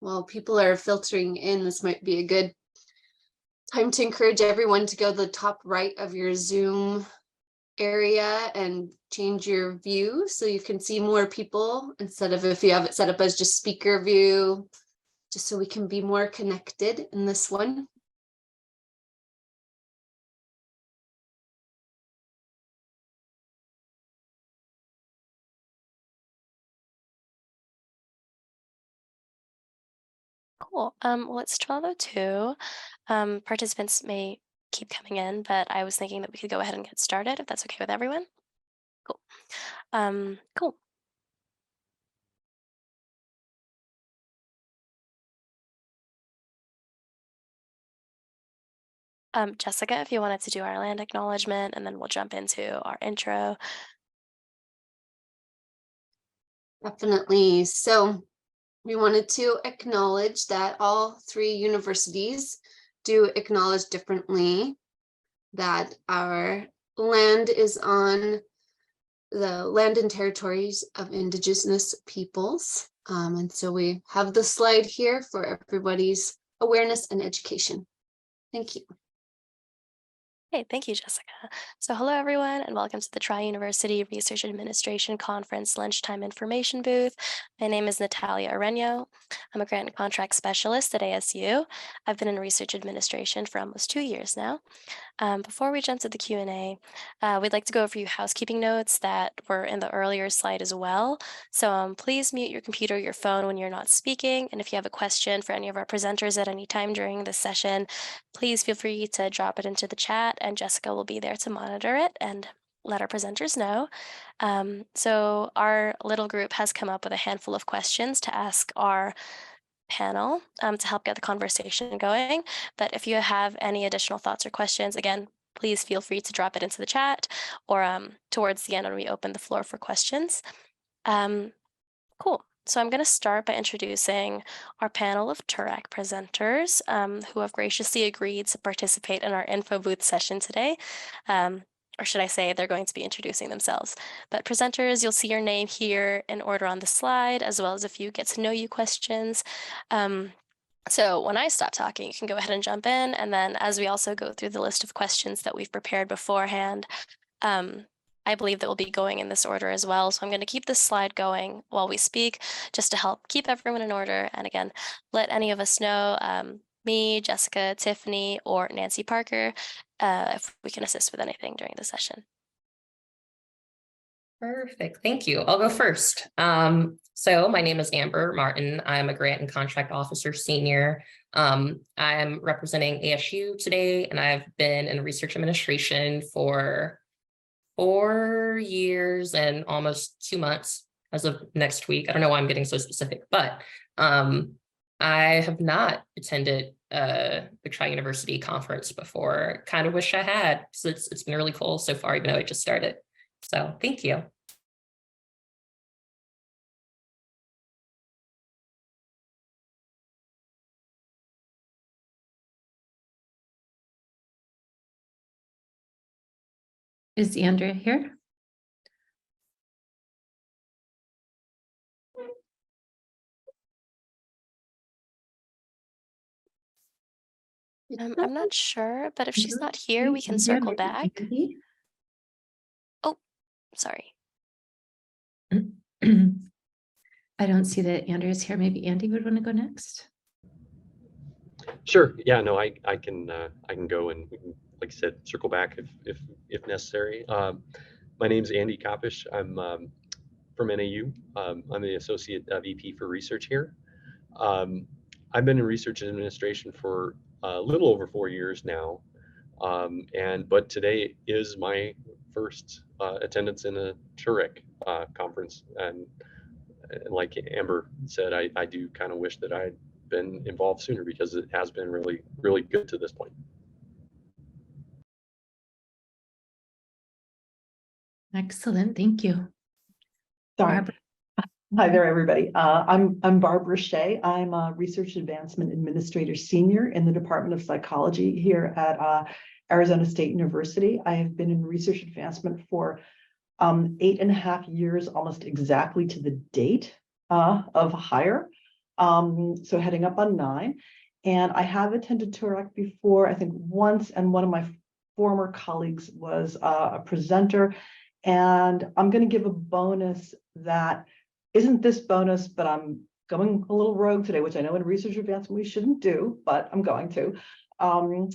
while people are filtering in, this might be a good time to encourage everyone to go to the top right of your Zoom area and change your view so you can see more people instead of if you have it set up as just speaker view, just so we can be more connected in this one. Cool. Well, it's 12:02. Participants may keep coming in, but I was thinking that we could go ahead and get started if that's okay with everyone. Cool. Cool. Jessica, if you wanted to do our land acknowledgement, and then we'll jump into our intro. Definitely. So we wanted to acknowledge that all three universities do acknowledge differently that our land is on the land and territories of Indigenous peoples. And so we have the slide here for everybody's awareness and education. Thank you. Hey, thank you, Jessica. So hello, everyone, and welcome to the Tri-University Research Administration Conference Lunchtime Information Booth. My name is Natalia Areño. I'm a grant and contract specialist at ASU. I've been in research administration for almost 2 years now. Before we jump to the Q&A, we'd like to go over a few housekeeping notes that were in the earlier slide as well. So please mute your computer, your phone when you're not speaking. And if you have a question for any of our presenters at any time during this session, please feel free to drop it into the chat and Jessica will be there to monitor it and let our presenters know. So our little group has come up with a handful of questions to ask our panel to help get the conversation going. But if you have any additional thoughts or questions, again, please feel free to drop it into the chat or towards the end when we open the floor for questions. Cool. So I'm going to start by introducing our panel of TURAC presenters who have graciously agreed to participate in our info booth session today. Or should I say they're going to be introducing themselves. But presenters, you'll see your name here in order on the slide, as well as a few get to know you questions. So when I stop talking, you can go ahead and jump in. And then as we also go through the list of questions that we've prepared beforehand, I believe that we'll be going in this order as well. So I'm going to keep this slide going while we speak, just to help keep everyone in order. And again, let any of us know, me, Jessica, Tiffany, or Nancy Parker, if we can assist with anything during the session. Perfect. Thank you. I'll go first. So my name is Amber Martin. I'm a grant and contract officer senior. I'm representing ASU today, and I've been in research administration for 4 years and almost 2 months as of next week. I don't know why I'm getting so specific, but I have not attended the Tri-University conference before. Kind of wish I had. So it's been really cool so far, even though I just started. So thank you. Is Andrea here? I'm not sure, but if she's not here, we can circle back. Oh, sorry. I don't see that Andrea's here. Maybe Andy would want to go next. Sure. Yeah. No, I can go and we can, like I said, circle back if necessary. My name's Andy Kopish. I'm from NAU. I'm the associate VP for research here. I've been in research administration for a little over 4 years now, but today is my first attendance in a TURAC conference, and like Amber said, I do kind of wish that I'd been involved sooner because it has been really, really good to this point. Excellent, thank you. Sorry. Hi there, everybody. I'm Barbara Shea. I'm a Research Advancement Administrator Senior in the Department of Psychology here at Arizona State University. I have been in research advancement for 8.5 years, almost exactly to the date of hire. So heading up on 9. And I have attended TURAC before, I think once, and one of my former colleagues was a presenter. And I'm going to give a bonus that isn't this bonus, but I'm going a little rogue today, which I know in research advancement we shouldn't do, but I'm going to. I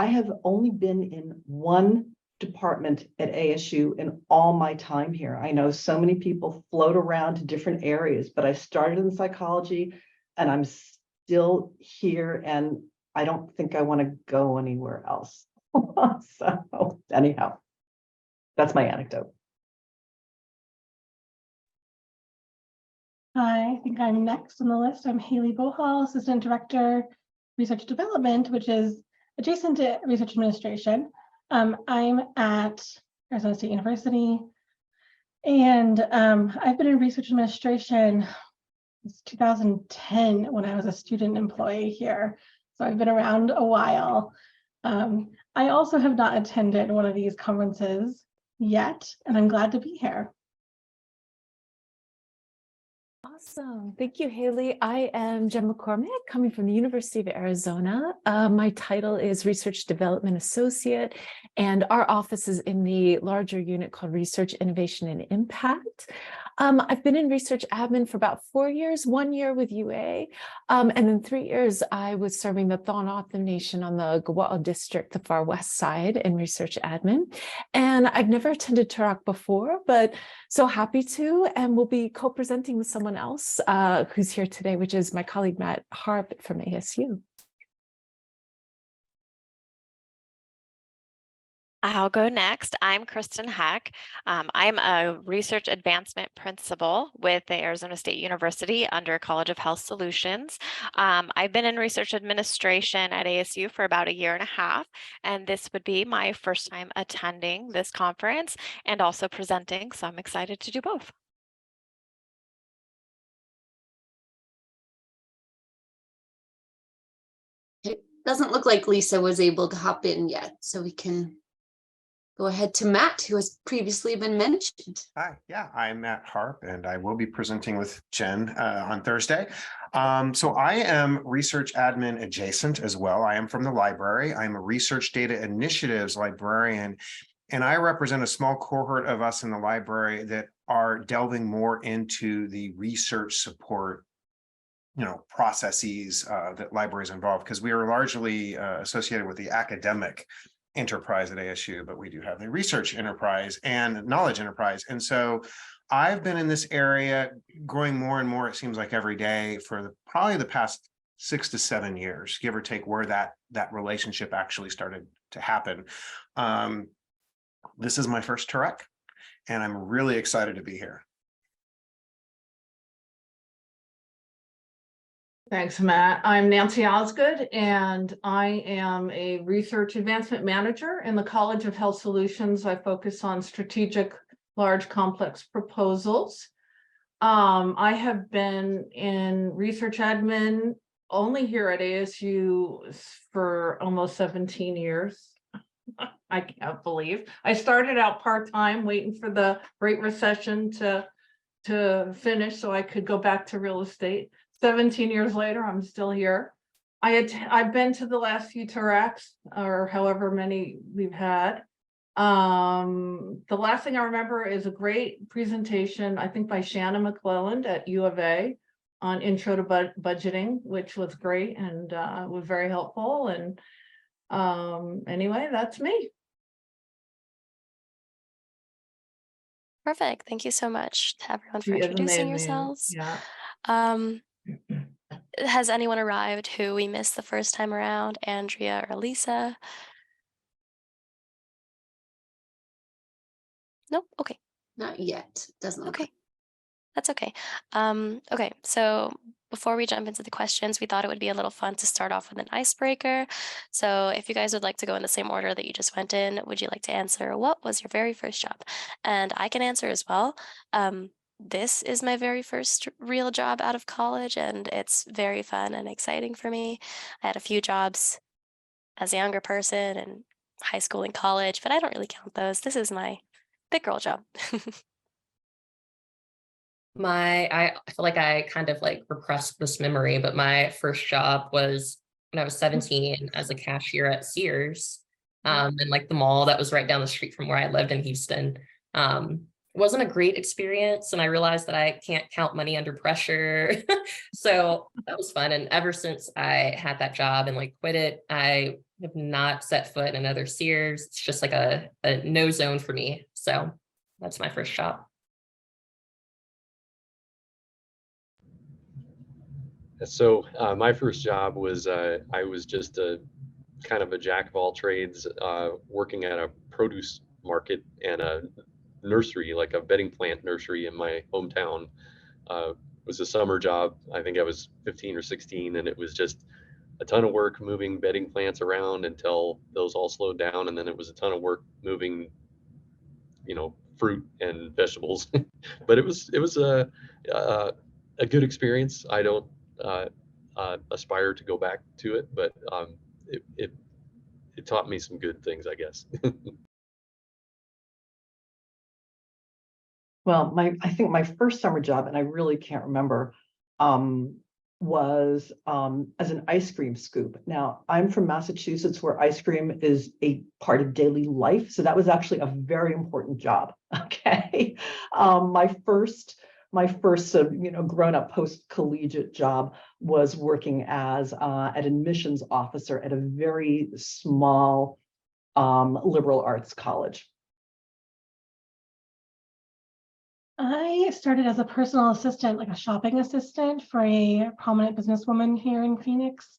have only been in one department at ASU in all my time here. I know so many people float around to different areas, but I started in psychology and I'm still here, and I don't think I want to go anywhere else. So anyhow, that's my anecdote. I think I'm next on the list. I'm Haley Bohal, Assistant Director, Research Development, which is adjacent to Research Administration. I'm at Arizona State University, and I've been in Research Administration since 2010 when I was a student employee here. So I've been around a while. I also have not attended one of these conferences yet, and I'm glad to be here. Awesome. Thank you, Haley. I am Jen McCormick, coming from the University of Arizona. My title is Research Development Associate, and our office is in the larger unit called Research Innovation and Impact. I've been in research admin for about 4 years, 1 year with UA, and then 3 years I was serving the Thonoth Nation on the Gawa'u District, the far west side, in research admin. And I've never attended TURAC before, but so happy to, and we'll be co-presenting with someone else who's here today, which is my colleague Matt Harp from ASU. I'll go next. I'm Kristen Heck. I'm a research advancement principal with the Arizona State University under College of Health Solutions. I've been in research administration at ASU for about 1.5 years, and this would be my first time attending this conference and also presenting, so I'm excited to do both. It doesn't look like Lisa was able to hop in yet, so we can go ahead to Matt, who has previously been mentioned. Hi, yeah, I'm Matt Harp, and I will be presenting with Jen on Thursday. So I am research admin adjacent as well. I am from the library. I'm a research data initiatives librarian, and I represent a small cohort of us in the library that are delving more into the research support, processes that libraries involve, because we are largely associated with the academic enterprise at ASU, but we do have the research enterprise and knowledge enterprise. And so I've been in this area growing more and more, it seems like every day, for probably the past 6 to 7 years, give or take, where that relationship actually started to happen. This is my first TURAC, and I'm really excited to be here. Thanks, Matt. I'm Nancy Osgood, and I am a research advancement manager in the College of Health Solutions. I focus on strategic, large, complex proposals. I have been in research admin only here at ASU for almost 17 years. I can't believe. I started out part-time, waiting for the Great Recession to finish so I could go back to real estate. 17 years later, I'm still here. I've been to the last few TURACs, or however many we've had. The last thing I remember is a great presentation, I think by Shannon McClelland at U of A on intro to budgeting, which was great and was very helpful. And anyway, that's me. Perfect. Thank you so much to everyone for introducing yourselves. Yeah. Has anyone arrived who we missed the first time around? Andrea or Lisa? Nope. Okay. Not yet. Doesn't look Okay. That's okay. Okay, so before we jump into the questions, we thought it would be a little fun to start off with an icebreaker. So if you guys would like to go in the same order that you just went in, would you like to answer what was your very first job? And I can answer as well. This is my very first real job out of college, and it's very fun and exciting for me. I had a few jobs as a younger person in high school and college, but I don't really count those. This is my big girl job. I feel like I kind of like repressed this memory, but my first job was when I was 17 as a cashier at Sears, in like the mall that was right down the street from where I lived in Houston. It wasn't a great experience, and I realized that I can't count money under pressure. So that was fun. And ever since I had that job and like quit it, I have not set foot in another Sears. It's just like a no zone for me. So that's my first job. So my first job was I was just a kind of a jack of all trades, working at a produce market and a nursery, like a bedding plant nursery in my hometown. It was a summer job. I think I was 15 or 16, and it was just a ton of work moving bedding plants around until those all slowed down, and then it was a ton of work moving, fruit and vegetables. But it was a good experience. I don't aspire to go back to it, but it taught me some good things, I guess. Well, I think my first summer job, and I really can't remember, was as an ice cream scoop. Now, I'm from Massachusetts, where ice cream is a part of daily life. So that was actually a very important job. Okay. My first grown-up post-collegiate job was working as an admissions officer at a very small liberal arts college. I started as a personal assistant, like a shopping assistant for a prominent businesswoman here in Phoenix.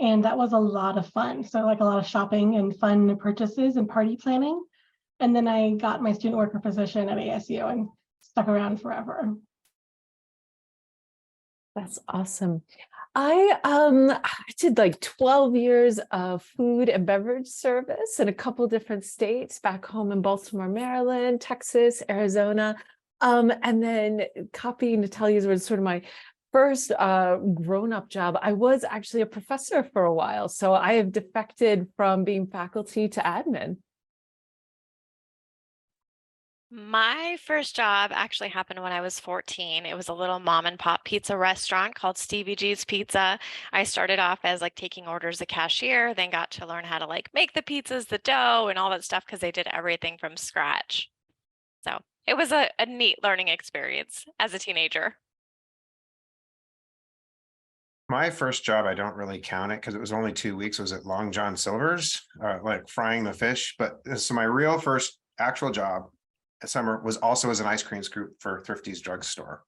And that was a lot of fun. So like a lot of shopping and fun purchases and party planning. And then I got my student worker position at ASU and stuck around forever. That's awesome. I did like 12 years of food and beverage service in a couple different states, back home in Baltimore, Maryland, Texas, Arizona. And then copying Natalia's was sort of my first grown-up job. I was actually a professor for a while, so I have defected from being faculty to admin. My first job actually happened when I was 14. It was a little mom and pop pizza restaurant called Stevie G's Pizza. I started off as like taking orders as a cashier, then got to learn how to like make the pizzas, the dough, and all that stuff because they did everything from scratch. So it was a neat learning experience as a teenager. My first job, I don't really count it because it was only 2 weeks. It was at Long John Silver's, like frying the fish. But so my real first actual job at summer was also as an ice cream scoop for Thrifty's drugstore.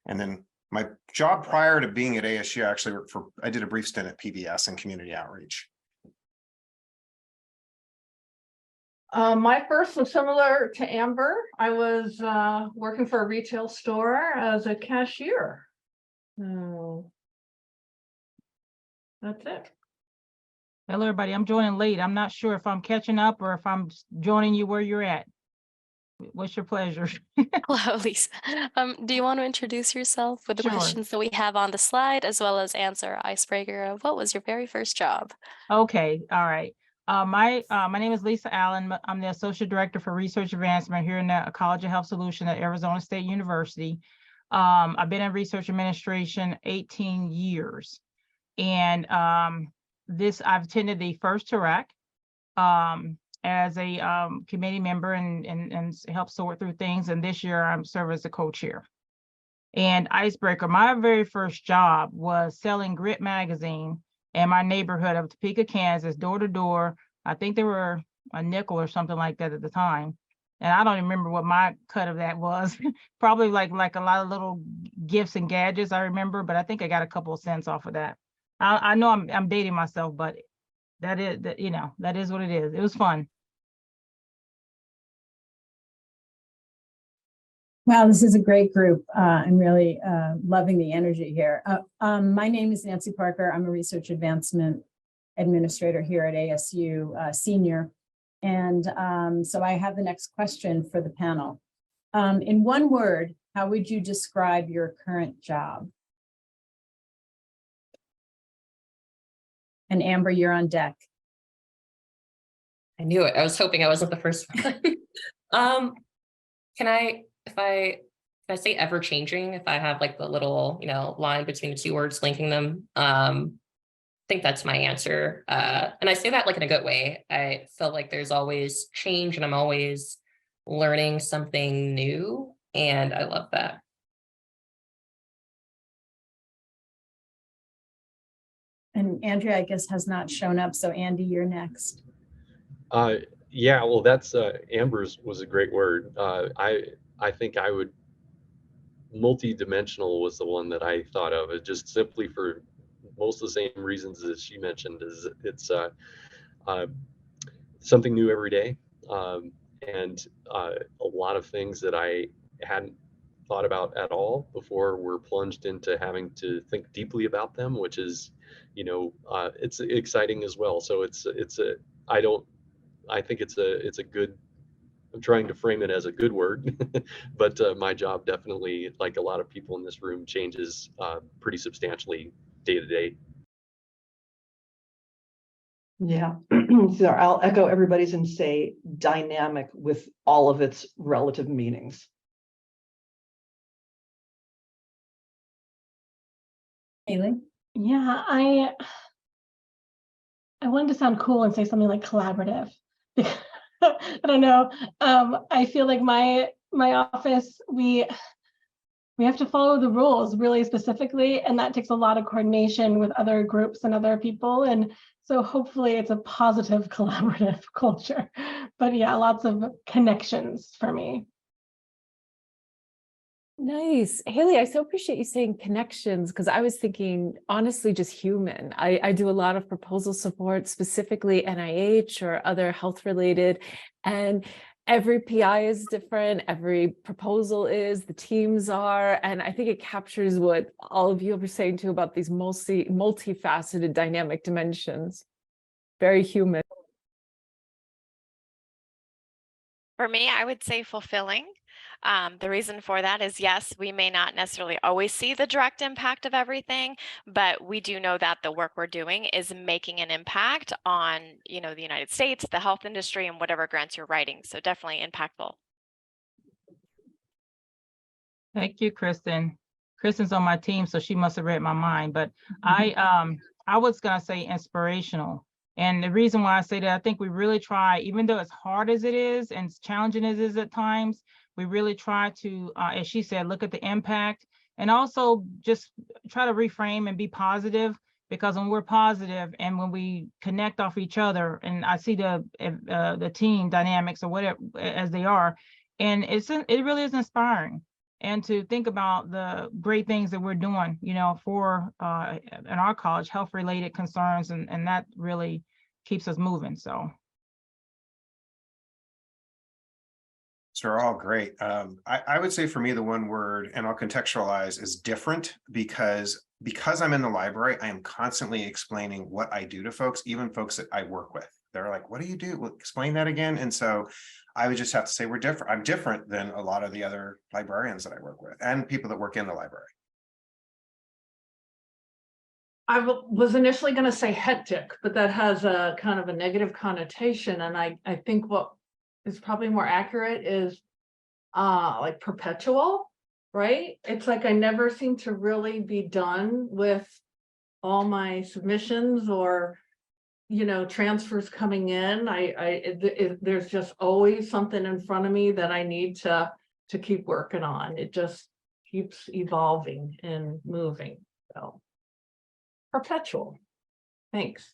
And then my job prior to being at ASU, I did a brief stint at PBS and community outreach. My first was similar to Amber. I was working for a retail store as a cashier. Oh, that's it. Hello, everybody. I'm joining late. I'm not sure if I'm catching up or if I'm joining you where you're at. What's your pleasure? Hello, Lisa. Do you want to introduce yourself with the Sure. questions that we have on the slide, as well as answer our icebreaker of what was your very first job? Okay, all right. My name is Lisa Allen. I'm the Associate Director for Research Advancement here in the College of Health Solutions at Arizona State University. I've been in research administration 18 years. And I've attended the first TURAC as a committee member and help sort through things. And this year I'm serving as the co-chair. And icebreaker, my very first job was selling Grit magazine in my neighborhood of Topeka, Kansas, door to door. I think they were a nickel or something like that at the time. And I don't even remember what my cut of that was. Probably like a lot of little gifts and gadgets I remember, but I think I got a couple of cents off of that. I know I'm dating myself, but that is what it is. It was fun. Wow, this is a great group. I'm really loving the energy here. My name is Nancy Parker. I'm a research advancement administrator here at ASU, senior. And so I have the next question for the panel. In one word, how would you describe your current job? And Amber, you're on deck. I knew it. I was hoping I wasn't the first one. If I I say ever changing if I have like the little, line between the two words linking them. I think that's my answer. And I say that like in a good way. I feel like there's always change and I'm always learning something new. And I love that. And Andrea, I guess, has not shown up. So Andy, you're next. Yeah, well, that's Amber's was a great word. I think I would multi-dimensional was the one that I thought of. It just simply for most of the same reasons that she mentioned. Is it's something new every day, and a lot of things that I hadn't thought about at all before we're plunged into having to think deeply about them, which is, it's exciting as well. So I think it's a good, I'm trying to frame it as a good word, but my job definitely, like a lot of people in this room, changes pretty substantially day to day. Yeah, so I'll echo everybody's and say dynamic with all of its relative meanings. Haley? Yeah, I wanted to sound cool and say something like collaborative. I don't know. I feel like my office, we have to follow the rules really specifically, and that takes a lot of coordination with other groups and other people. And so hopefully it's a positive collaborative culture. But yeah, lots of connections for me. Nice. Haley, I so appreciate you saying connections, because I was thinking, honestly, just human. I do a lot of proposal support, specifically NIH or other health related, and every PI is different. Every proposal is, the teams are, and I think it captures what all of you were saying too about these multifaceted dynamic dimensions. Very human. For me, I would say fulfilling. The reason for that is, yes, we may not necessarily always see the direct impact of everything, but we do know that the work we're doing is making an impact on, the United States, the health industry, and whatever grants you're writing. So definitely impactful. Thank you, Kristen. Kristen's on my team, so she must have read my mind, but I was gonna say inspirational. And the reason why I say that, I think we really try, even though as hard as it is and challenging as it is at times, we really try to, as she said, look at the impact and also just try to reframe and be positive, because when we're positive and when we connect off each other, and I see the team dynamics or whatever as they are, and it really is inspiring. And to think about the great things that we're doing, for in our college, health related concerns, and that really keeps us moving. So They're all great. I would say for me, the one word, and I'll contextualize, is different, because I'm in the library, I am constantly explaining what I do to folks, even folks that I work with. They're like, what do you do? Well, explain that again. And so I would just have to say we're different. I'm different than a lot of the other librarians that I work with and people that work in the library. I was initially going to say hectic, but that has a kind of a negative connotation. And I think what is probably more accurate is like perpetual, right? It's like I never seem to really be done with all my submissions or transfers coming in. There's just always something in front of me that I need to keep working on. It just keeps evolving and moving. So perpetual. Thanks.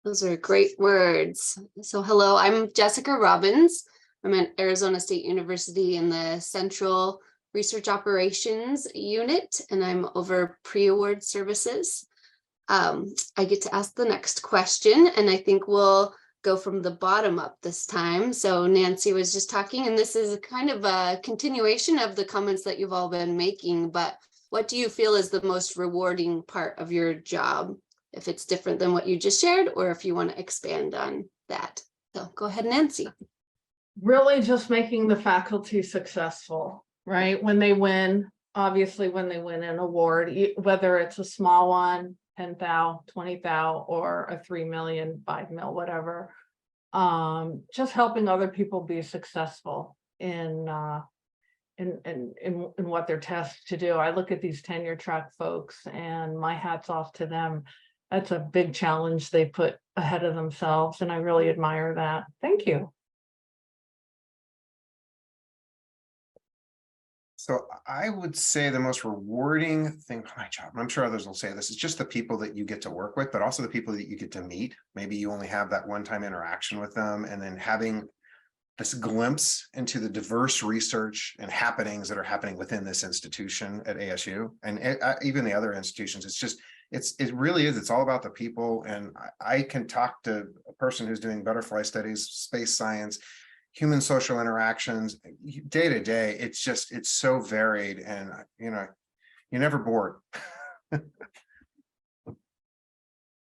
Those are great words. So hello, I'm Jessica Robbins. I'm at Arizona State University in the Central Research Operations Unit, and I'm over pre-award services. I get to ask the next question, and I think we'll go from the bottom up this time. So Nancy was just talking, and this is kind of a continuation of the comments that you've all been making, but what do you feel is the most rewarding part of your job? If it's different than what you just shared, or if you want to expand on that. So go ahead, Nancy. Really just making the faculty successful, right? When they win, obviously when they win an award, whether it's a small one, 10,000, 20,000, or a 3 million, 5 mil, whatever. Just helping other people be successful in in what they're tasked to do. I look at these tenure track folks and my hat's off to them. That's a big challenge they put ahead of themselves, and I really admire that. Thank you. So I would say the most rewarding thing for my job, and I'm sure others will say this, is just the people that you get to work with, but also the people that you get to meet. Maybe you only have that one-time interaction with them, and then having this glimpse into the diverse research and happenings that are happening within this institution at ASU and even the other institutions. It's just, it really is, it's all about the people. And I can talk to a person who's doing butterfly studies, space science, human social interactions, day to day. It's just, it's so varied, and you're never bored.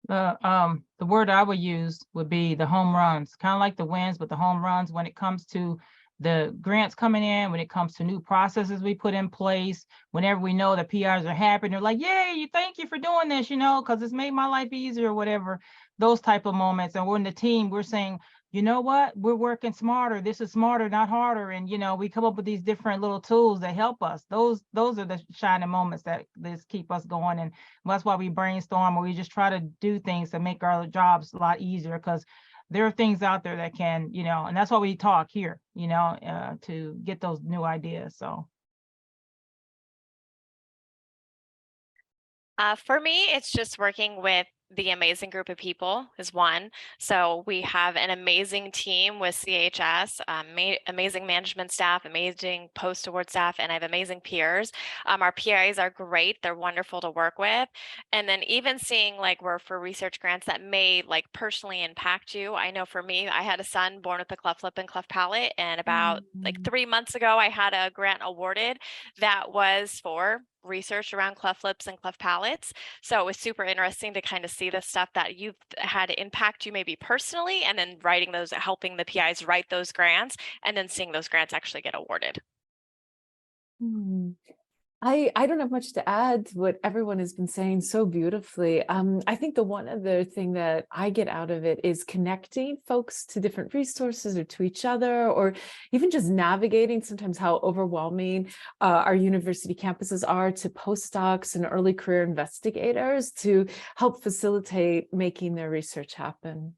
The word I would use would be the home runs, kind of like the wins, but the home runs when it comes to the grants coming in, when it comes to new processes we put in place, whenever we know that PRs are happy, they're like, yay, thank you for doing this, because it's made my life easier or whatever, those type of moments. And we're in the team, we're saying, you know what, we're working smarter. This is smarter, not harder. And, we come up with these different little tools that help us. Those are the shining moments that just keep us going. And that's why we brainstorm, or we just try to do things to make our jobs a lot easier, because there are things out there that can, and that's why we talk here, to get those new ideas. So. For me, it's just working with the amazing group of people is one. So we have an amazing team with CHS, amazing management staff, amazing post-award staff, and I have amazing peers. Our PIs are great. They're wonderful to work with. And then even seeing we're for research grants that may personally impact you. I know for me, I had a son born with a cleft lip and cleft palate. And about 3 months ago, I had a grant awarded that was for research around cleft lips and cleft palates. So it was super interesting to kind of see the stuff that you've had impact you maybe personally, and then writing those, helping the PIs write those grants, and then seeing those grants actually get awarded. I don't have much to add to what everyone has been saying so beautifully. I think the one other thing that I get out of it is connecting folks to different resources or to each other, or even just navigating sometimes how overwhelming our university campuses are to postdocs and early career investigators to help facilitate making their research happen.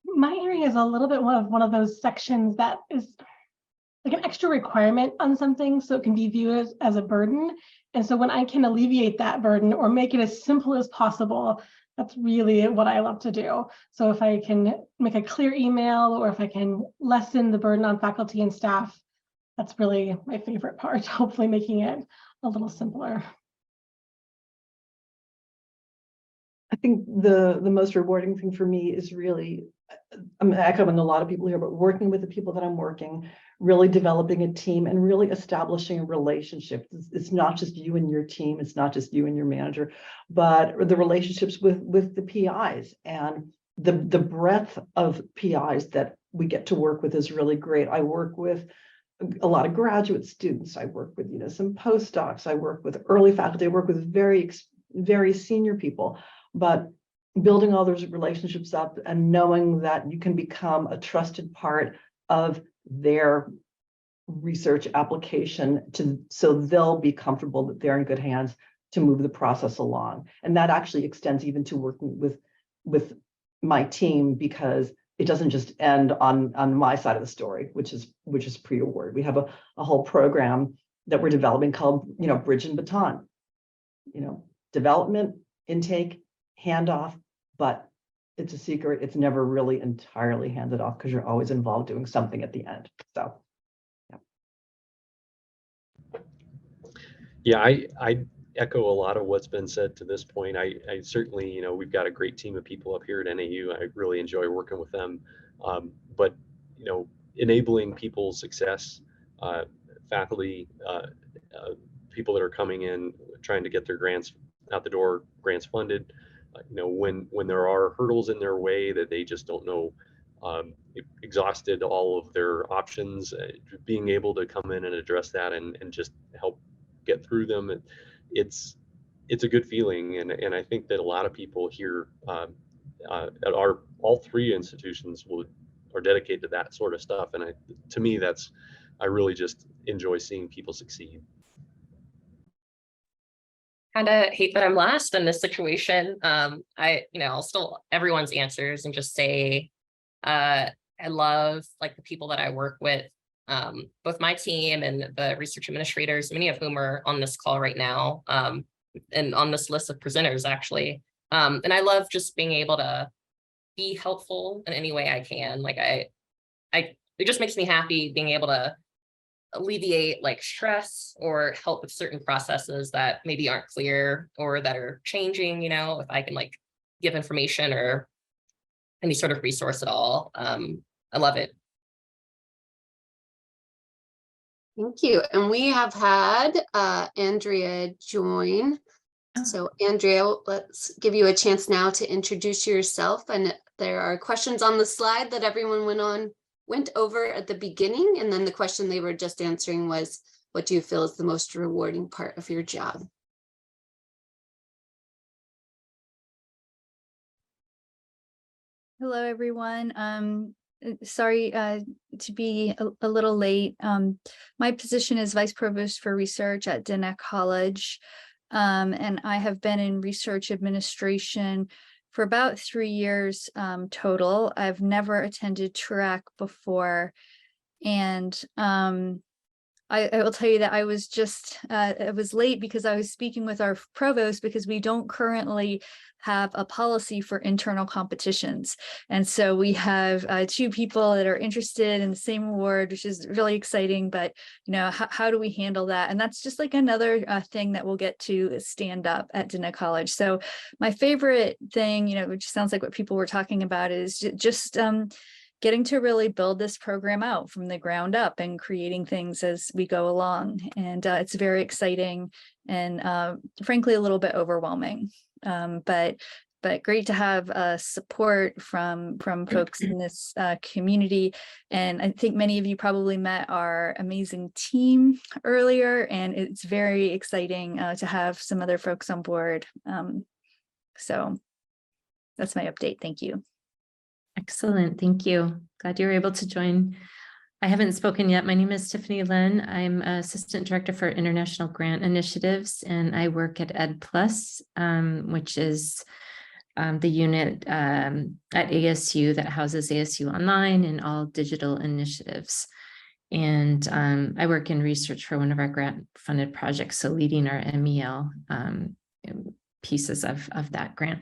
My area is a little bit one of those sections that is like an extra requirement on something, so it can be viewed as a burden. And so when I can alleviate that burden or make it as simple as possible, that's really what I love to do. So if I can make a clear email, or if I can lessen the burden on faculty and staff, that's really my favorite part, hopefully making it a little simpler. I think the most rewarding thing for me is really, I'm echoing a lot of people here, but working with the people that I'm working, really developing a team and really establishing a relationship. It's not just you and your team, it's not just you and your manager, but the relationships with the PIs, and the breadth of PIs that we get to work with is really great. I work with a lot of graduate students. I work with some postdocs. I work with early faculty. I work with very senior people. But building all those relationships up and knowing that you can become a trusted part of their research application so they'll be comfortable that they're in good hands to move the process along. And that actually extends even to working with my team, because it doesn't just end on my side of the story, which is pre-award. We have a whole program that we're developing called, Bridge and Baton, development, intake, handoff, but it's a secret. It's never really entirely handed off because you're always involved doing something at the end. So, yeah, I echo a lot of what's been said to this point. I certainly, we've got a great team of people up here at NAU. I really enjoy working with them. But, enabling people's success, faculty, people that are coming in, trying to get their grants out the door, grants funded, when there are hurdles in their way that they just don't know, exhausted all of their options, being able to come in and address that and just help get through them. It's a good feeling. And I think that a lot of people here at all three institutions are dedicated to that sort of stuff. And to me, I really just enjoy seeing people succeed. Kind of hate that I'm last in this situation. I'll still everyone's answers and just say, I love like the people that I work with, both my team and the research administrators, many of whom are on this call right now, and on this list of presenters actually. And I love just being able to be helpful in any way I can. Like it just makes me happy being able to alleviate like stress or help with certain processes that maybe aren't clear or that are changing, if I can like give information or any sort of resource at all. I love it. Thank you. And we have had Andrea join. So Andrea, let's give you a chance now to introduce yourself. And there are questions on the slide that everyone went over at the beginning. And then the question they were just answering was, what do you feel is the most rewarding part of your job? Hello, everyone. Sorry to be a little late. My position is Vice Provost for Research at Diné College, and I have been in research administration for about 3 years total. I've never attended TURAC before, and I will tell you that I was late because I was speaking with our provost because we don't currently have a policy for internal competitions. And so we have 2 people that are interested in the same award, which is really exciting, but how do we handle that? And that's just like another thing that we'll get to stand up at Diné College. So my favorite thing, which sounds like what people were talking about, is just getting to really build this program out from the ground up and creating things as we go along. And it's very exciting and frankly, a little bit overwhelming. But great to have support from folks in this community. And I think many of you probably met our amazing team earlier, and it's very exciting to have some other folks on board. So that's my update. Thank you. Excellent. Thank you. Glad you were able to join. I haven't spoken yet. My name is Tiffany Lehn. I'm Assistant Director for International Grant Initiatives, and I work at EdPlus, which is the unit at ASU that houses ASU Online and all digital initiatives. And I work in research for one of our grant-funded projects, so leading our MEL pieces of that grant.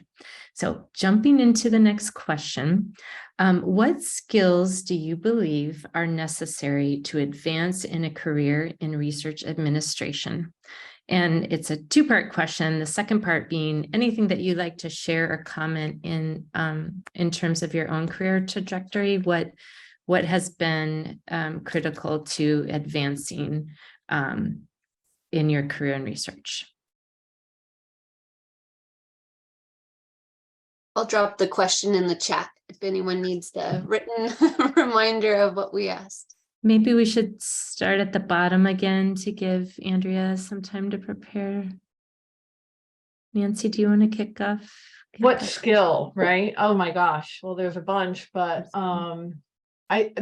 So jumping into the next question, what skills do you believe are necessary to advance in a career in research administration? And it's a 2-part question. The second part being anything that you'd like to share or comment in terms of your own career trajectory. What has been critical to advancing in your career in research? I'll drop the question in the chat if anyone needs the written reminder of what we asked. Maybe we should start at the bottom again to give Andrea some time to prepare. Nancy, do you want to kick off? What skill, right? Oh my gosh. Well, there's a bunch, but the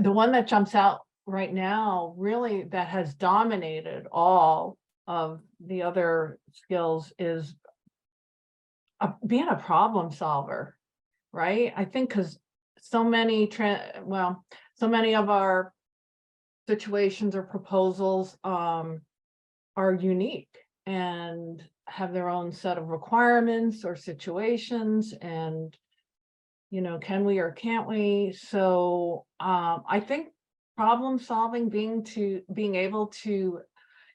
one that jumps out right now, really, that has dominated all of the other skills is being a problem solver, right? I think because so many of our situations or proposals are unique and have their own set of requirements or situations, and can we or can't we? So I think problem solving, being able to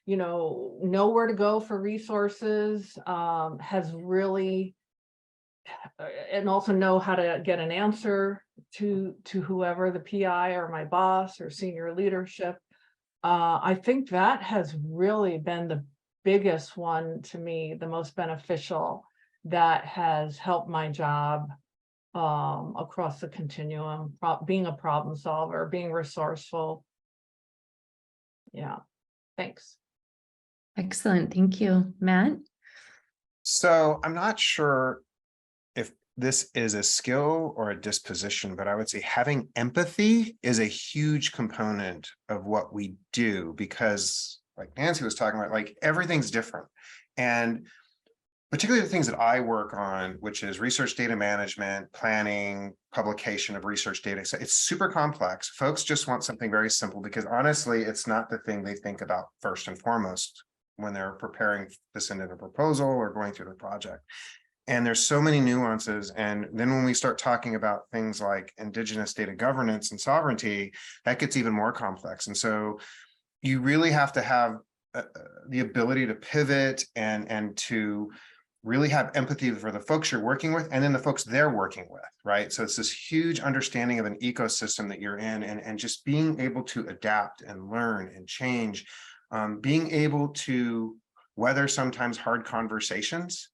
know where to go for resources has really, and also know how to get an answer to whoever, the PI or my boss or senior leadership. I think that has really been the biggest one to me, the most beneficial, that has helped my job across the continuum, being a problem solver, being resourceful. Yeah, thanks. Excellent. Thank you. Matt? So I'm not sure if this is a skill or a disposition, but I would say having empathy is a huge component of what we do, because like Nancy was talking about, like everything's different. And particularly the things that I work on, which is research data management, planning, publication of research data. So it's super complex. Folks just want something very simple, because honestly, it's not the thing they think about first and foremost when they're preparing to send in a proposal or going through the project. And there's so many nuances. And then when we start talking about things like indigenous data governance and sovereignty, that gets even more complex. And so you really have to have the ability to pivot and to really have empathy for the folks you're working with and then the folks they're working with, right? So it's this huge understanding of an ecosystem that you're in, and just being able to adapt and learn and change, being able to weather sometimes hard conversations.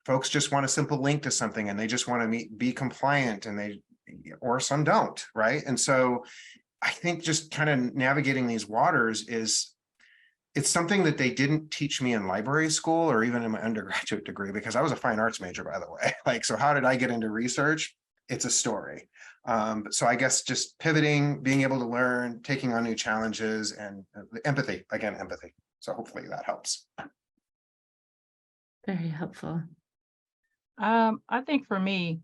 Folks just want a simple link to something and they just want to be compliant, and or some don't, right? And so I think just kind of navigating these waters it's something that they didn't teach me in library school or even in my undergraduate degree, because I was a fine arts major, by the way. Like, so how did I get into research? It's a story. So I guess just pivoting, being able to learn, taking on new challenges, and empathy, again, empathy. So hopefully that helps. Very helpful. I think for me,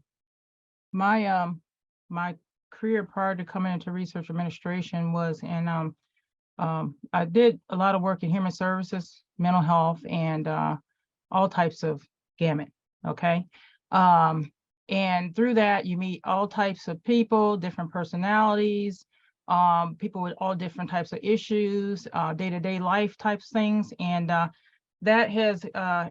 my my career prior to coming into research administration was in I did a lot of work in human services, mental health, and all types of gamut. Okay. And through that, you meet all types of people, different personalities, people with all different types of issues, day-to-day life types things. And that has,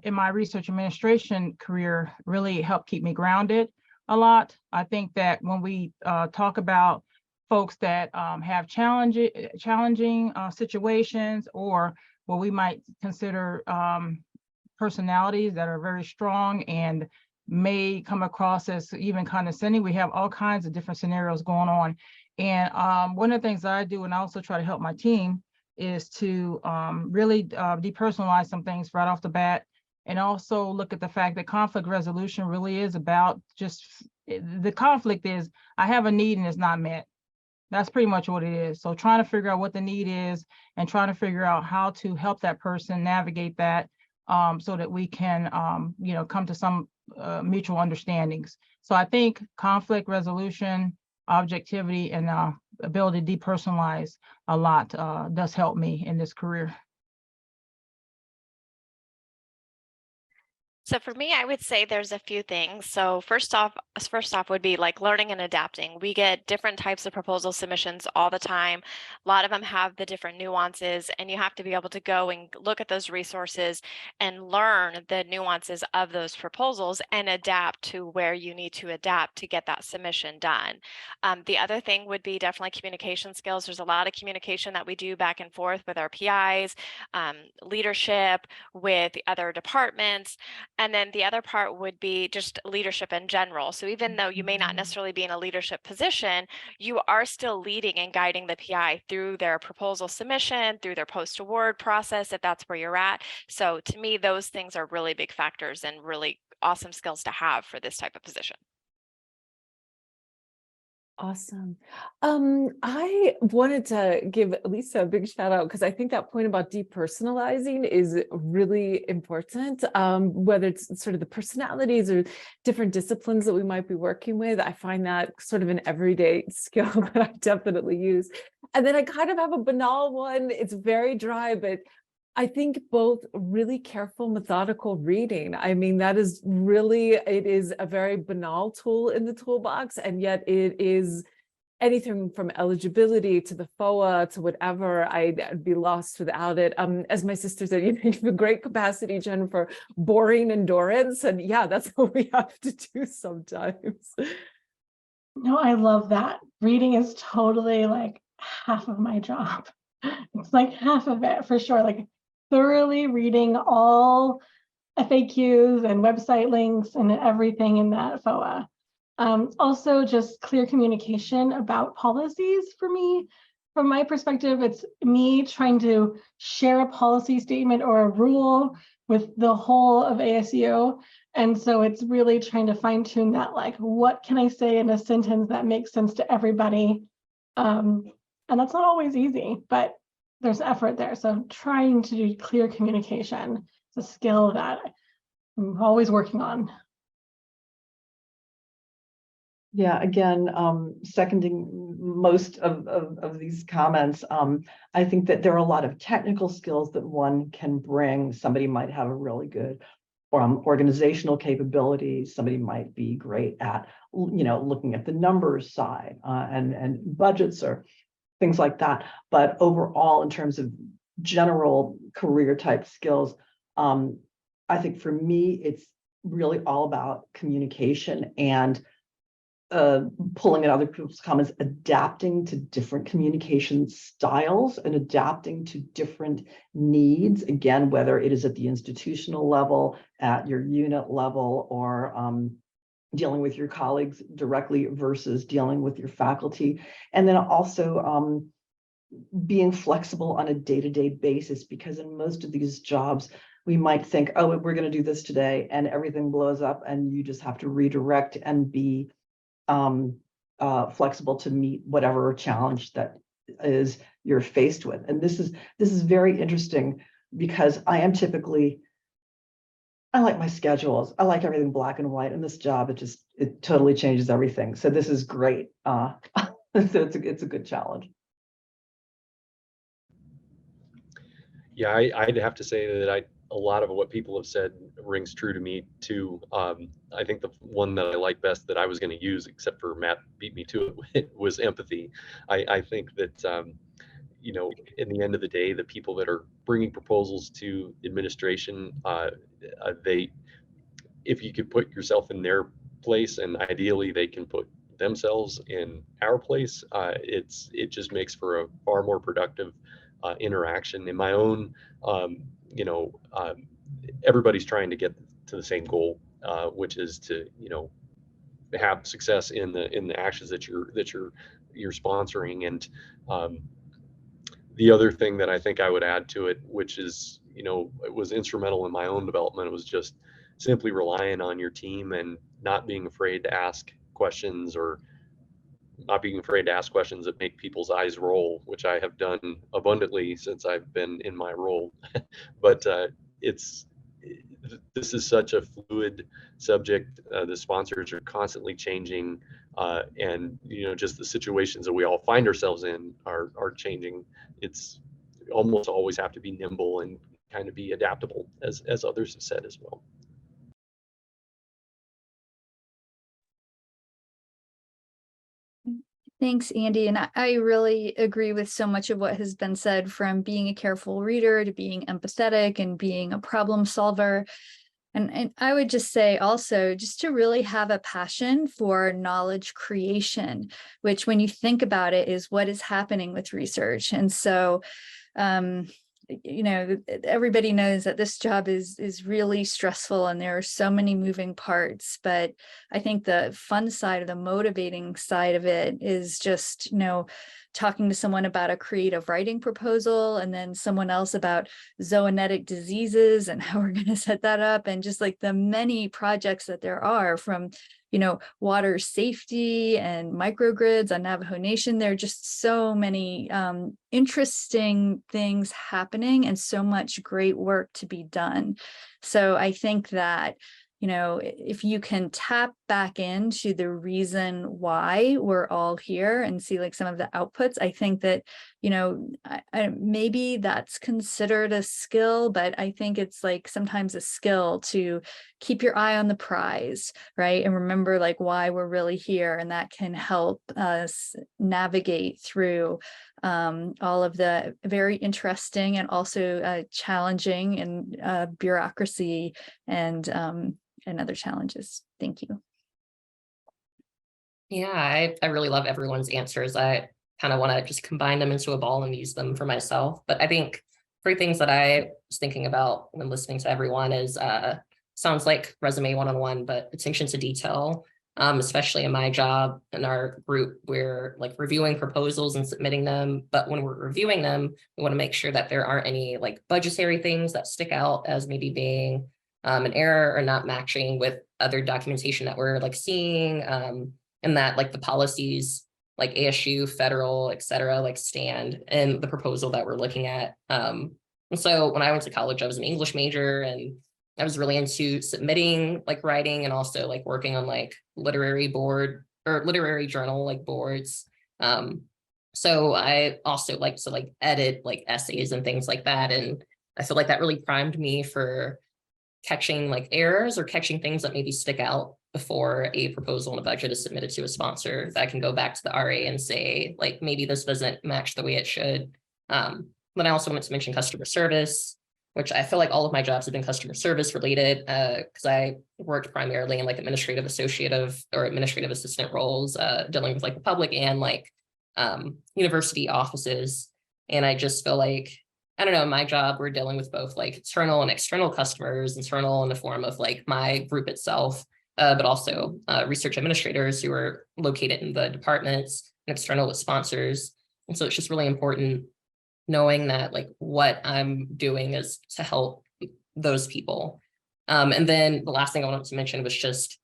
in my research administration career, really helped keep me grounded a lot. I think that when we talk about folks that have challenging situations, or what we might consider personalities that are very strong and may come across as even condescending, we have all kinds of different scenarios going on. And one of the things that I do, and I also try to help my team, is to really depersonalize some things right off the bat, and also look at the fact that conflict resolution really is about just, the conflict is, I have a need and it's not met. That's pretty much what it is. So trying to figure out what the need is and trying to figure out how to help that person navigate that, so that we can, come to some mutual understandings. So I think conflict resolution, objectivity, and ability to depersonalize a lot does help me in this career. So for me, I would say there's a few things. So first off would be like learning and adapting. We get different types of proposal submissions all the time. A lot of them have the different nuances, and you have to be able to go and look at those resources and learn the nuances of those proposals and adapt to where you need to adapt to get that submission done. The other thing would be definitely communication skills. There's a lot of communication that we do back and forth with our PIs, leadership, with the other departments. And then the other part would be just leadership in general. So even though you may not necessarily be in a leadership position, you are still leading and guiding the PI through their proposal submission, through their post-award process, if that's where you're at. So to me, those things are really big factors and really awesome skills to have for this type of position. Awesome. I wanted to give Lisa a big shout out, because I think that point about depersonalizing is really important. Whether it's sort of the personalities or different disciplines that we might be working with, I find that sort of an everyday skill that I definitely use. And then I kind of have a banal one. It's very dry, but I think both really careful, methodical reading. I mean, that is really, it is a very banal tool in the toolbox, and yet it is anything from eligibility to the FOA to whatever. I'd be lost without it. As my sister said, you have a great capacity, Jen, for boring endurance. And yeah, that's what we have to do sometimes. No, I love that. Reading is totally like half of my job. It's like half of it for sure. Like thoroughly reading all FAQs and website links and everything in that FOA. Also just clear communication about policies for me. From my perspective, it's me trying to share a policy statement or a rule with the whole of ASU And so it's really trying to fine tune that, like, what can I say in a sentence that makes sense to everybody? And that's not always easy, but there's effort there. So trying to do clear communication is a skill that I'm always working on. Yeah, again, seconding most of these comments, I think that there are a lot of technical skills that one can bring. Somebody might have a really good organizational capabilities. Somebody might be great at, looking at the numbers side and budgets or things like that. But overall, in terms of general career type skills, I think for me, it's really all about communication and pulling in other people's comments, adapting to different communication styles and adapting to different needs. Again, whether it is at the institutional level, at your unit level, or dealing with your colleagues directly versus dealing with your faculty. And then also being flexible on a day-to-day basis, because in most of these jobs, we might think, oh, we're going to do this today, and everything blows up and you just have to redirect and be flexible to meet whatever challenge that is you're faced with. And this is very interesting, because I like my schedules. I like everything black and white. And this job, it totally changes everything. So this is great. So it's a good challenge. Yeah, I'd have to say that a lot of what people have said rings true to me too. I think the one that I like best that I was going to use, except for Matt beat me to it, was empathy. I think that, in the end of the day, the people that are bringing proposals to administration, if you could put yourself in their place, and ideally they can put themselves in our place, it just makes for a far more productive interaction. In my own, everybody's trying to get to the same goal, which is to, have success in the actions that you're sponsoring. And the other thing that I think I would add to it, which is, it was instrumental in my own development, was just simply relying on your team and not being afraid to ask questions, or not being afraid to ask questions that make people's eyes roll, which I have done abundantly since I've been in my role. But this is such a fluid subject. The sponsors are constantly changing, and just the situations that we all find ourselves in are changing. It's almost always have to be nimble and kind of be adaptable, as others have said as well. Thanks, Andy. And I really agree with so much of what has been said, from being a careful reader to being empathetic and being a problem solver. And I would just say also, just to really have a passion for knowledge creation, which, when you think about it, is what is happening with research. And so, everybody knows that this job is really stressful and there are so many moving parts, but I think the fun side, or the motivating side of it, is just, talking to someone about a creative writing proposal, and then someone else about zoonotic diseases and how we're going to set that up, and just like the many projects that there are, from water safety and microgrids on Navajo Nation. There are just so many interesting things happening and so much great work to be done. So I think that, if you can tap back into the reason why we're all here and see like some of the outputs, I think that, maybe that's considered a skill, but I think it's like sometimes a skill to keep your eye on the prize, right? And remember like why we're really here. And that can help us navigate through all of the very interesting and also challenging and bureaucracy and other challenges. Thank you. Yeah, I really love everyone's answers. I kind of want to just combine them into a ball and use them for myself. But I think 3 things that I was thinking about when listening to everyone is sounds like resume 101, but attention to detail, especially in my job in our group, we're like reviewing proposals and submitting them. But when we're reviewing them, we want to make sure that there aren't any like budgetary things that stick out as maybe being an error or not matching with other documentation that we're like seeing, and that like the policies like ASU, federal, et cetera, like stand in the proposal that we're looking at. And so when I went to college, I was an English major, and I was really into submitting like writing and also like working on like literary board or literary journal like boards. So I also like to like edit like essays and things like that. And I feel like that really primed me for catching like errors or catching things that maybe stick out before a proposal and a budget is submitted to a sponsor, that I can go back to the RA and say, like, maybe this doesn't match the way it should. Then I also wanted to mention customer service, which I feel like all of my jobs have been customer service related, because I worked primarily in like administrative associative or administrative assistant roles, dealing with like the public and like university offices. And I just feel like, I don't know, in my job, we're dealing with both like internal and external customers, internal in the form of like my group itself, but also research administrators who are located in the departments, and external with sponsors. And so it's just really important knowing that like what I'm doing is to help those people. And then the last thing I wanted to mention was just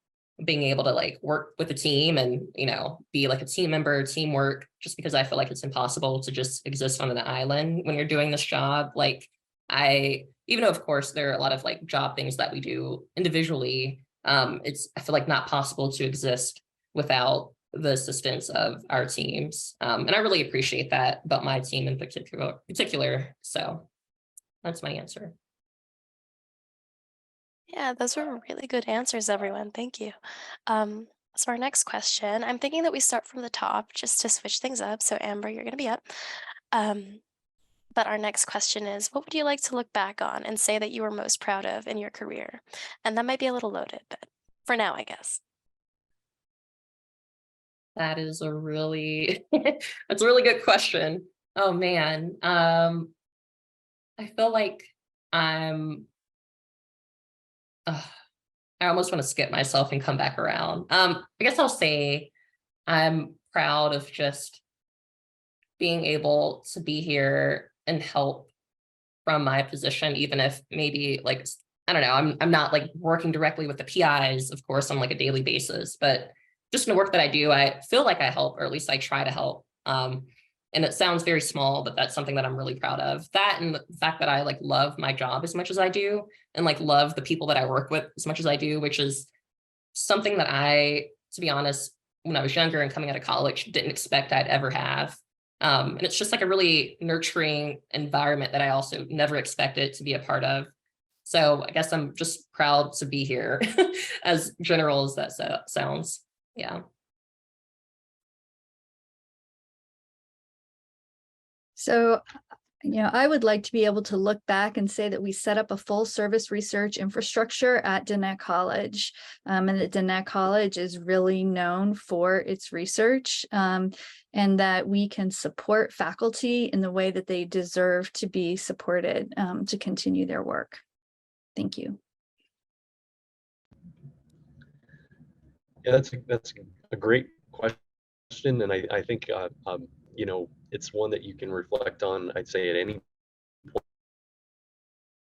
being able to like work with a team and, you know, be like a team member, teamwork, just because I feel like it's impossible to just exist on an island when you're doing this job. Like even though of course there are a lot of like job things that we do individually, it's, I feel like, not possible to exist without the assistance of our teams. And I really appreciate that about my team in particular. So that's my answer. Yeah, those were really good answers, everyone. Thank you. So our next question, I'm thinking that we start from the top just to switch things up. So Amber, you're going to be up. But our next question is, what would you like to look back on and say that you were most proud of in your career? And that might be a little loaded, but for now, I guess. That is a really, that's a really good question. Oh man. I feel like I almost want to skip myself and come back around. I guess I'll say I'm proud of just being able to be here and help from my position, even if maybe like, I don't know, I'm not like working directly with the PIs, of course, on like a daily basis, but just in the work that I do, I feel like I help, or at least I try to help. And it sounds very small, but that's something that I'm really proud of. That and the fact that I like love my job as much as I do, and like love the people that I work with as much as I do, which is something that I, to be honest, when I was younger and coming out of college, didn't expect I'd ever have. And it's just like a really nurturing environment that I also never expected to be a part of. So I guess I'm just proud to be here, as general as that sounds. Yeah. So, I would like to be able to look back and say that we set up a full service research infrastructure at Diné College, and that Diné College is really known for its research, and that we can support faculty in the way that they deserve to be supported to continue their work. Thank you. Yeah, that's a great question, and I think it's one that you can reflect on, I'd say, at any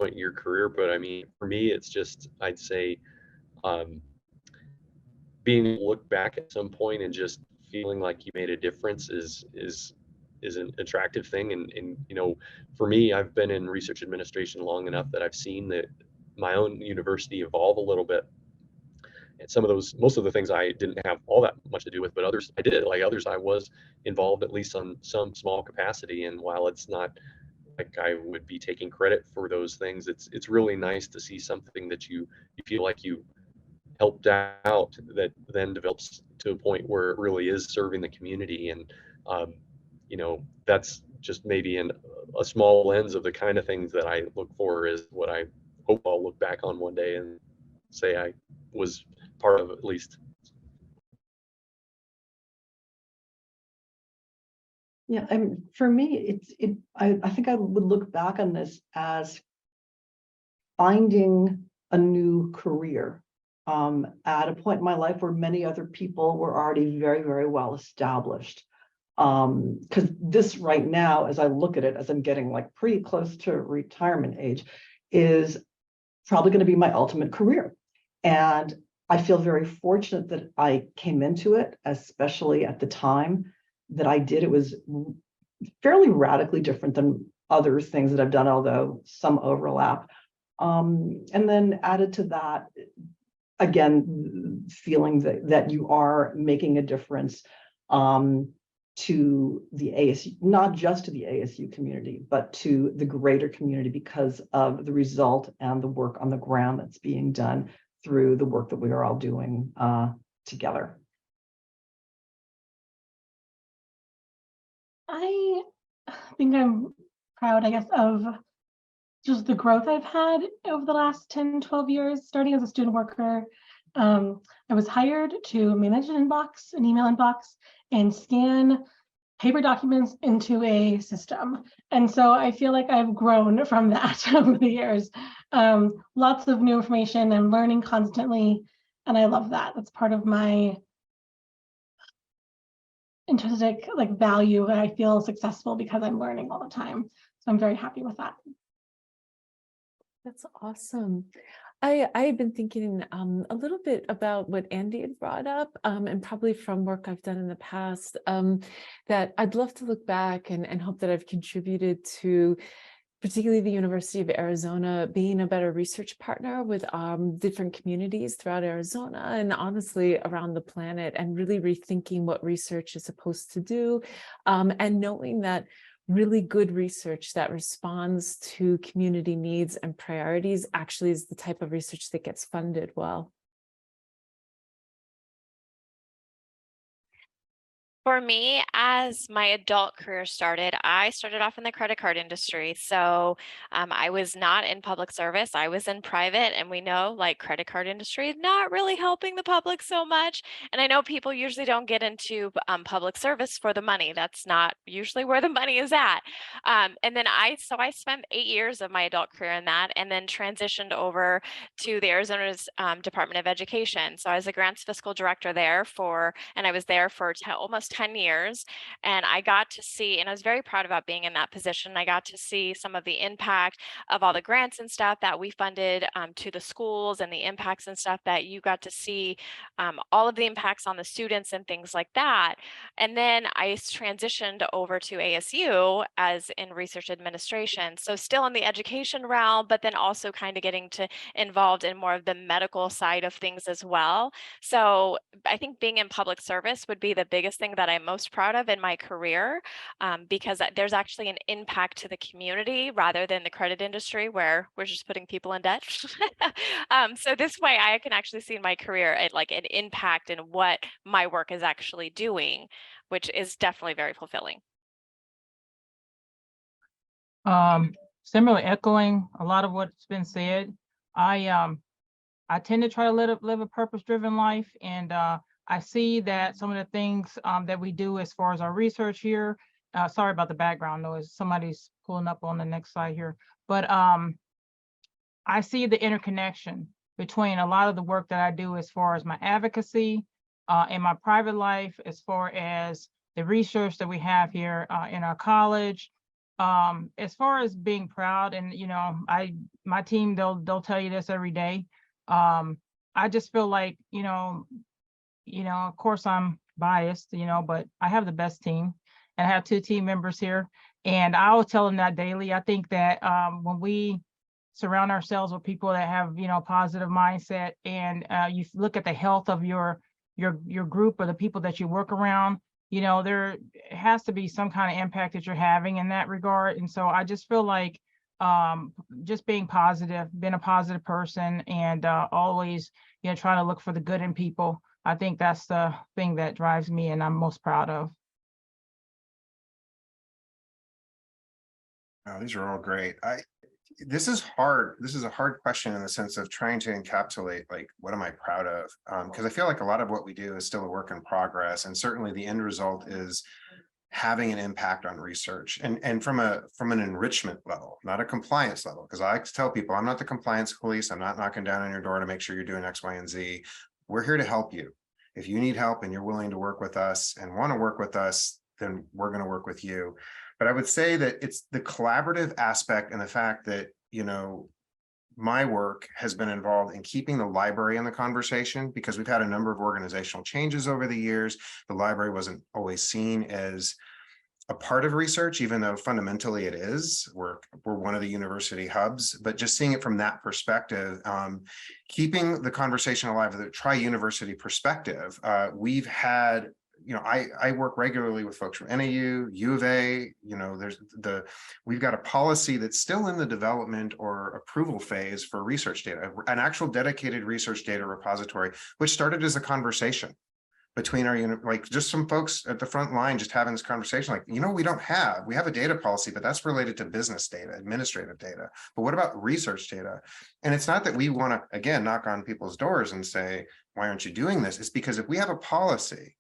point in your career. But I mean, for me, it's just, I'd say, being able to look back at some point and just feeling like you made a difference is an attractive thing. And for me, I've been in research administration long enough that I've seen that my own university evolve a little bit. And most of the things I didn't have all that much to do with, but others I did. Like others, I was involved at least on some small capacity. And while it's not like I would be taking credit for those things, it's really nice to see something that you feel like you helped out that then develops to a point where it really is serving the community. And that's just maybe a small lens of the kind of things that I look for, is what I hope I'll look back on one day and say I was part of, at least. Yeah, and for me, I think I would look back on this as finding a new career at a point in my life where many other people were already very, very well established. Because this right now, as I look at it, as I'm getting like pretty close to retirement age, is probably going to be my ultimate career. And I feel very fortunate that I came into it, especially at the time that I did. It was fairly radically different than other things that I've done, although some overlap. And then added to that, again, feeling that you are making a difference to the ASU, not just to the ASU community, but to the greater community because of the result and the work on the ground that's being done through the work that we are all doing together. I think I'm proud, I guess, of just the growth I've had over the last 10, 12 years, starting as a student worker. I was hired to manage an email inbox, and scan paper documents into a system. And so I feel like I've grown from that over the years. Lots of new information. I'm learning constantly, and I love that. That's part of my intrinsic value. I feel successful because I'm learning all the time. So I'm very happy with that. That's awesome. I've been thinking a little bit about what Andy had brought up, and probably from work I've done in the past, that I'd love to look back and hope that I've contributed to particularly the University of Arizona being a better research partner with different communities throughout Arizona and honestly around the planet, and really rethinking what research is supposed to do, and knowing that really good research that responds to community needs and priorities actually is the type of research that gets funded well. For me, as my adult career started, I started off in the credit card industry. So I was not in public service. I was in private, and we know credit card industry is not really helping the public so much. And I know people usually don't get into public service for the money. That's not usually where the money is at. And then I spent 8 years of my adult career in that, and then transitioned over to the Arizona's Department of Education. So I was a grants fiscal director there and I was there for almost 10 years. And I got to see, and I was very proud about being in that position. I got to see some of the impact of all the grants and stuff that we funded to the schools, and the impacts and stuff that you got to see, all of the impacts on the students and things like that. And then I transitioned over to ASU as in research administration. So still in the education realm, but then also kind of getting involved in more of the medical side of things as well. So I think being in public service would be the biggest thing that I'm most proud of in my career, because there's actually an impact to the community rather than the credit industry where we're just putting people in debt. So this way I can actually see in my career an impact in what my work is actually doing, which is definitely very fulfilling. Similarly, echoing a lot of what's been said, I tend to try to live a purpose-driven life, and I see that some of the things that we do as far as our research here, sorry about the background noise, somebody's pulling up on the next slide here, but I see the interconnection between a lot of the work that I do as far as my advocacy in my private life, as far as the research that we have here in our college. As far as being proud, and my team, they'll tell you this every day. I just feel like, of course I'm biased, but I have the best team, and I have 2 team members here, and I will tell them that daily. I think that when we surround ourselves with people that have, positive mindset, and you look at the health of your group or the people that you work around, there has to be some kind of impact that you're having in that regard. And so I just feel like just being positive, being a positive person, and always, trying to look for the good in people. I think that's the thing that drives me and I'm most proud of. Oh, these are all great. This is hard. This is a hard question in the sense of trying to encapsulate, what am I proud of? Because I feel like a lot of what we do is still a work in progress. And certainly the end result is having an impact on research, and from an enrichment level, not a compliance level. Because I like to tell people, I'm not the compliance police. I'm not knocking down on your door to make sure you're doing X, Y, and Z. We're here to help you. If you need help and you're willing to work with us and want to work with us, then we're going to work with you. But I would say that it's the collaborative aspect and the fact that, my work has been involved in keeping the library in the conversation, because we've had a number of organizational changes over the years. The library wasn't always seen as a part of research, even though fundamentally it is. We're one of the university hubs, but just seeing it from that perspective, keeping the conversation alive, the tri-university perspective. We've had, I work regularly with folks from NAU, U of A, we've got a policy that's still in the development or approval phase for research data, an actual dedicated research data repository, which started as a conversation between our like just some folks at the front line just having this conversation, like, we have a data policy, but that's related to business data, administrative data. But what about research data? And it's not that we want to, again, knock on people's doors and say, why aren't you doing this? It's because if we have a policy,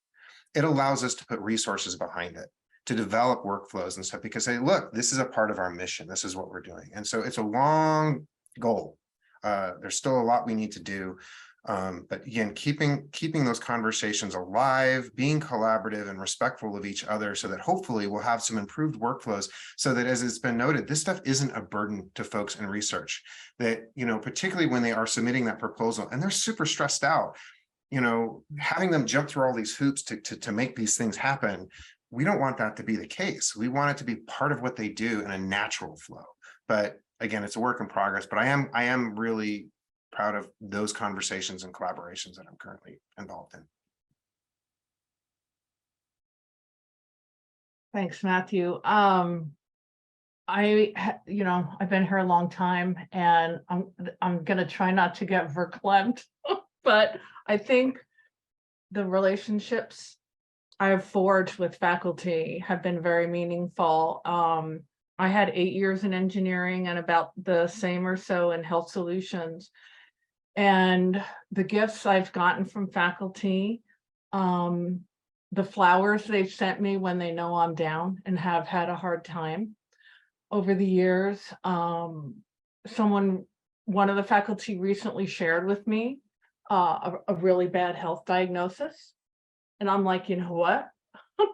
it allows us to put resources behind it, to develop workflows and stuff, because hey, look, this is a part of our mission. This is what we're doing. And so it's a long goal. There's still a lot we need to do. But again, keeping those conversations alive, being collaborative and respectful of each other, so that hopefully we'll have some improved workflows, so that, as it's been noted, this stuff isn't a burden to folks in research, that, particularly when they are submitting that proposal and they're super stressed out, having them jump through all these hoops to make these things happen. We don't want that to be the case. We want it to be part of what they do in a natural flow. But again, it's a work in progress, but I am really proud of those conversations and collaborations that I'm currently involved in. Thanks, Matthew. I've been here a long time, and I'm gonna try not to get verklempt, but I think the relationships I've forged with faculty have been very meaningful. I had 8 years in engineering and about the same or so in health solutions. And the gifts I've gotten from faculty, the flowers they've sent me when they know I'm down and have had a hard time over the years. One of the faculty recently shared with me a really bad health diagnosis. And I'm like, you know what?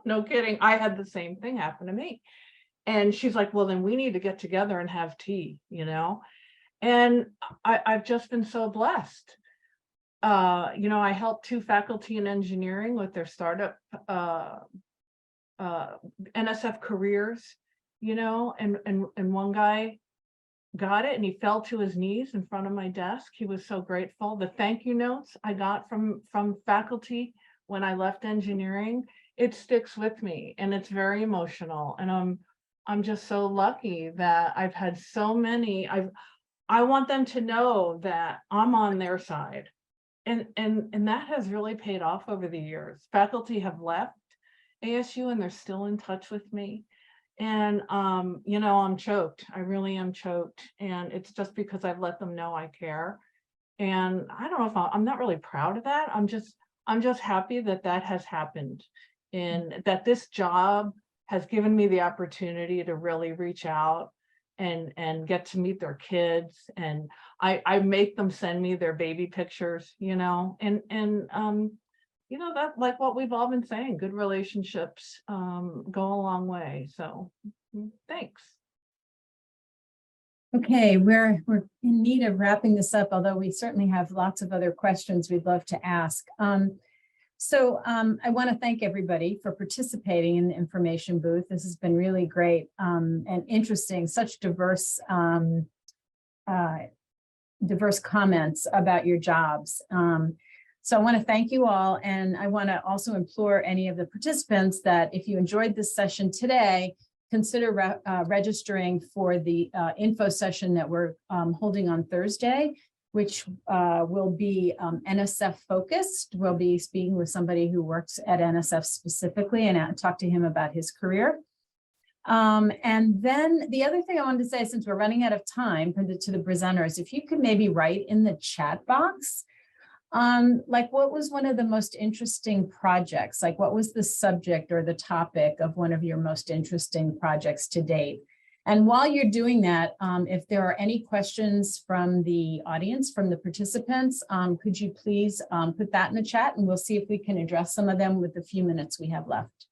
No kidding. I had the same thing happen to me. And she's like, well, then we need to get together and have tea, And I've just been so blessed. I helped 2 faculty in engineering with their startup NSF careers, and one guy got it and he fell to his knees in front of my desk. He was so grateful. The thank you notes I got from faculty when I left engineering, it sticks with me, and it's very emotional. And I'm just so lucky that I've had so many. I want them to know that I'm on their side. And that has really paid off over the years. Faculty have left ASU and they're still in touch with me. And, I'm choked. I really am choked. And it's just because I've let them know I care. And I don't know if I'm not really proud of that. I'm just happy that has happened, and that this job has given me the opportunity to really reach out and get to meet their kids. And I make them send me their baby pictures, that, like what we've all been saying, good relationships go a long way. So thanks. Okay, we're in need of wrapping this up, although we certainly have lots of other questions we'd love to ask. So I want to thank everybody for participating in the information booth. This has been really great and interesting, such diverse comments about your jobs. So I want to thank you all, and I want to also implore any of the participants that if you enjoyed this session today, consider registering for the info session that we're holding on Thursday, which will be NSF focused. We'll be speaking with somebody who works at NSF specifically and talk to him about his career. And then the other thing I wanted to say, since we're running out of time to the presenters, if you could maybe write in the chat box, like what was one of the most interesting projects? Like what was the subject or the topic of one of your most interesting projects to date? And while you're doing that, if there are any questions from the audience, from the participants, could you please put that in the chat, and we'll see if we can address some of them with the few minutes we have left.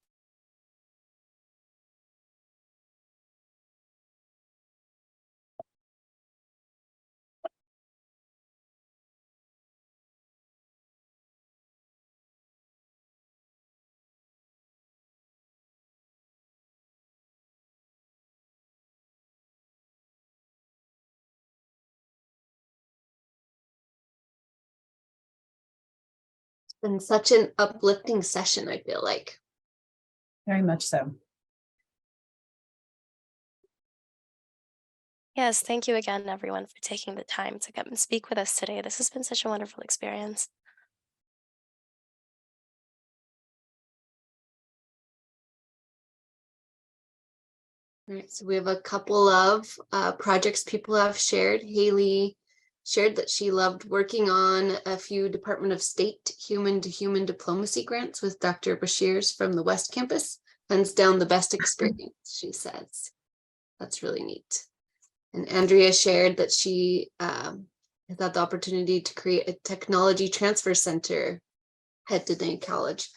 And such an uplifting session, I feel like. Very much so. Yes, thank you again, everyone, for taking the time to come and speak with us today. This has been such a wonderful experience. All right, so we have a couple of projects people have shared. Haley shared that she loved working on a few Department of State human-to-human diplomacy grants with Dr. Bashirs from the West Campus. Hands down the best experience, she says. That's really neat. And Andrea shared that she had the opportunity to create a technology transfer center at Diné College.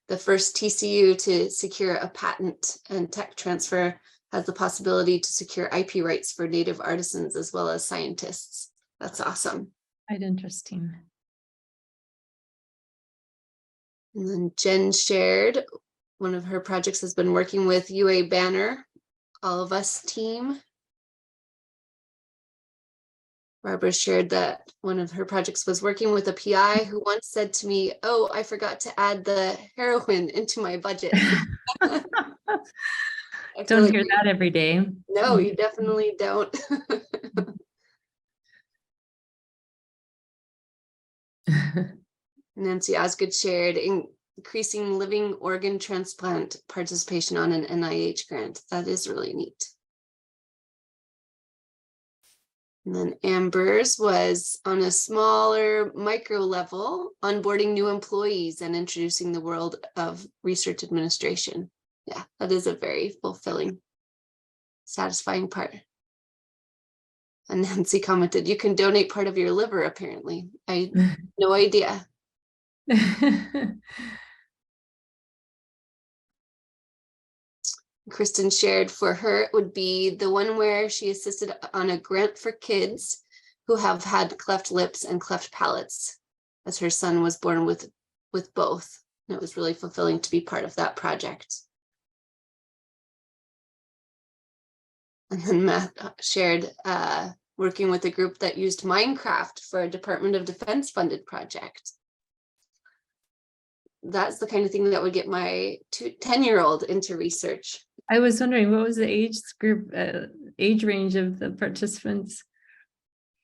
The first TCU to secure a patent and tech transfer has the possibility to secure IP rights for native artisans as well as scientists. That's awesome. Quite interesting. And then Jen shared one of her projects has been working with UA Banner, All of Us team. Barbara shared that one of her projects was working with a PI who once said to me, "Oh, I forgot to add the heroin into my budget." Don't hear that every day. No, you definitely don't. Nancy Osgood shared increasing living organ transplant participation on an NIH grant. That is really neat. And then Amber's was on a smaller micro level, onboarding new employees and introducing the world of research administration. Yeah, that is a very fulfilling, satisfying part. And Nancy commented, "You can donate part of your liver, apparently." I had no idea. Kristen shared for her, it would be the one where she assisted on a grant for kids who have had cleft lips and cleft palates, as her son was born with both. And it was really fulfilling to be part of that project. And then Matt shared working with a group that used Minecraft for a Department of Defense funded project. That's the kind of thing that would get my 10-year-old into research. I was wondering, what was the age range of the participants?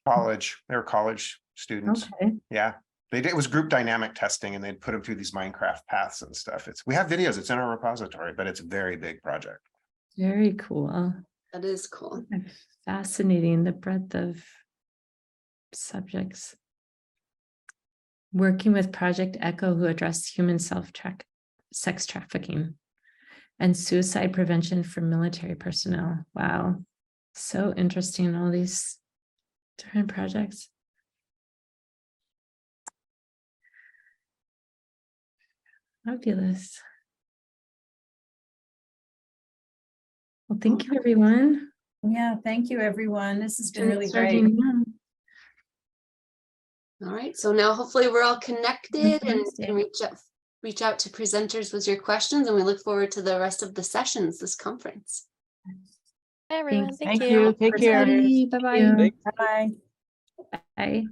College, they were college students. Okay. Yeah, it was group dynamic testing, and they'd put them through these Minecraft paths and stuff. We have videos, it's in our repository, but it's a very big project. Very cool. That is cool. Fascinating, the breadth of subjects. Working with Project Echo, who addressed human sex trafficking and suicide prevention for military personnel. Wow, so interesting, all these different projects. Fabulous. Well, thank you, everyone. Yeah, thank you, everyone. This has been really great. All right, so now hopefully we're all connected and Wednesday. can reach out to presenters with your questions, and we look forward to the rest of the sessions this conference. Bye, everyone. Thanks. Thank Thank you. you. Take care. Bye-bye. Bye-bye. Bye.